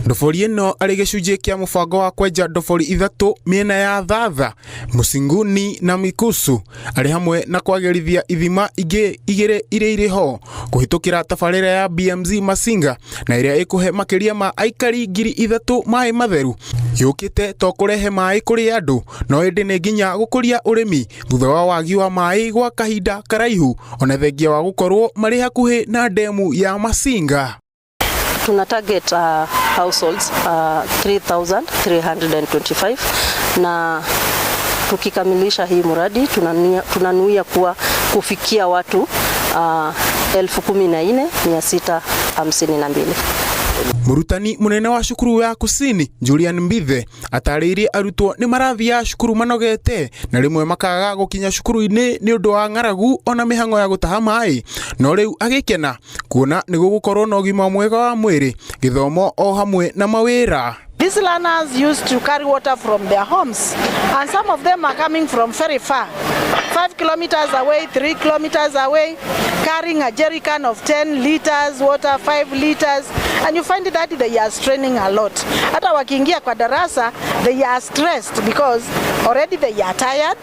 Ndobori ĩno arĩ gĩcunjĩ kĩa mũbango wa kwenja ndobori ithatũ mĩena ya Thatha, Musinguni na Mikusu, arĩ hamwe na kwagĩrithia ithima ingĩ igĩrĩ iria irĩ ho kũhĩtũkĩra tabarĩra ya BMZ Masinga na ĩrĩa ĩkũhe makĩria ma aikari 3,000 maĩ matheru. Yũkĩte to kũrehe maĩ kũrĩ andũ, no ĩndĩ nĩ nginya gũkũria ũrĩmi thutha wa wagi wa maĩ gwa kahinda karaihu, ona thengia wa gũkorwo marĩ hakuhĩ na ndemu ya Masinga. Tuna target households 3,325 na tukikamilisha hii mradi tunanuia kufikia watu 14,652. Murutani munene wa cukuru ya Kusini Julian Mbithe atarĩirie arutwo nĩ marathia cukuru manogete na rĩmwe makaga gũkinya cukuru-inĩ nĩ ũndũ wa ng'aragu ona mĩhang'o ya gũtaha maĩ, no rĩu agĩkena kuona nĩ gũgũkorwo na ũgima mwega wa mwĩrĩ, gĩthomo o hamwe na mawĩra. These learners used to carry water from their homes, and some of them are coming from very far, 5 kilometers away, 3 kilometers away, carrying a jerrycan of 10 liters water, 5 liters, and you find that they are straining a lot. Hata wakiingia kwa darasa, they are stressed because already they are tired.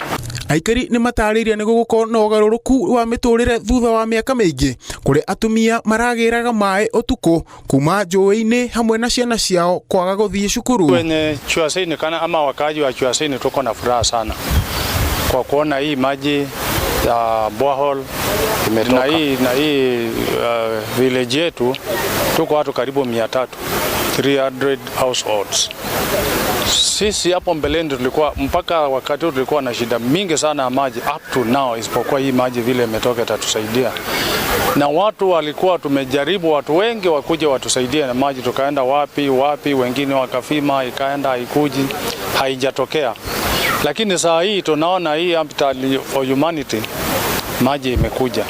Aikari nĩ matarĩirie nĩ gũgũkorwo na ũgarũrũku wa mĩtũrĩre thutha wa mĩaka mĩingĩ kũrĩ atumia maragĩraga maĩ ũtukũ kuma njũĩ-inĩ hamwe na ciana ciao kwaga gũthiĩ cukuru. Kwenye Chuaseini kana ama wakaaji wa Chuaseini tuko na furaha sana kwa kuona hii maji ya borehole na hii village yetu tuko watu karibu 300 households. Sisi hapo mbeleni tulikuwa mpaka wakati tulikuwa na shida mingi sana ya maji up to now, isipokuwa hii maji vile imetoka itatusaidia. Na watu walikuwa tumejaribu watu wengi wakuje watusaidie na maji, tukaenda wapi wengine wakafima ikaenda haikuji, haijatokea. Lakini saa hii tunaona hii Hospital for Humanity maji imekuja.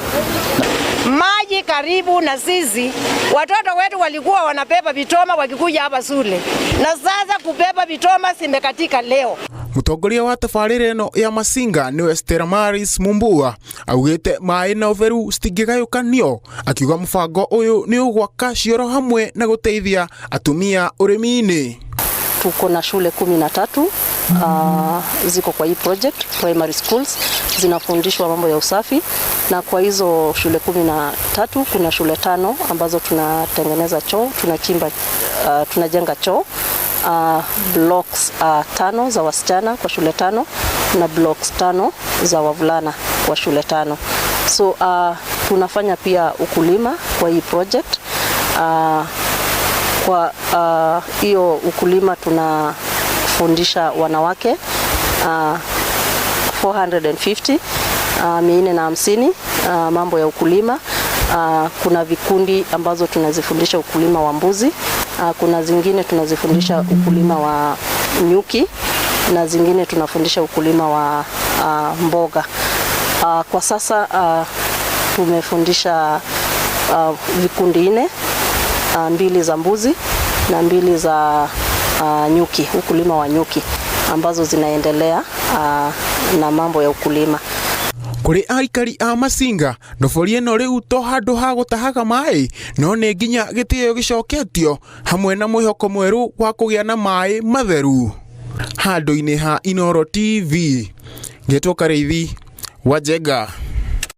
Maji karibu na sisi, watoto wetu walikuwa wanabeba vitoma wakikuja hapa shule, na sasa kubeba vitoma simekatika leo. Mũtongoria wa tabarĩra ĩno ya Masinga nĩwe Stella Maris Mumbua augĩte maĩ na ũtheru citingĩgayũkanio, akiuga mũbango ũyũ nĩ ũgwaka cioro hamwe na gũteithia atumia ũrĩmi-inĩ. Tuko na shule 13 ziko kwa hii project, primary schools zinafundishwa mambo ya usafi, na kwa hizo shule 13 kuna shule 5 ambazo tunatengeneza choo, tunajenga choo, blocks 5 za wasichana kwa shule 5 na blocks 5 za wavulana kwa shule 5. So tunafanya pia ukulima kwa hii project. Kwa hiyo ukulima tunafundisha wanawake 450, 450 mambo ya ukulima. Kuna vikundi ambazo tunazifundisha ukulima wa mbuzi, kuna zingine tunazifundisha ukulima wa nyuki, na zingine tunafundisha ukulima wa mboga. Kwa sasa tumefundisha vikundi 4, 2 za mbuzi na 2 za nyuki, ukulima wa nyuki, ambazo zinaendelea na mambo ya ukulima. Kũrĩ aikari a Masinga, ndobori ĩno rĩu to handũ ha gũtahaga maĩ, no nĩ nginya gĩtĩo gĩcoketio hamwe na mwĩhoko mwerũ wa kũgĩa na maĩ matheru. Handũ-inĩ ha Inooro TV, Ngĩtwo Karĩithi wa Njenga.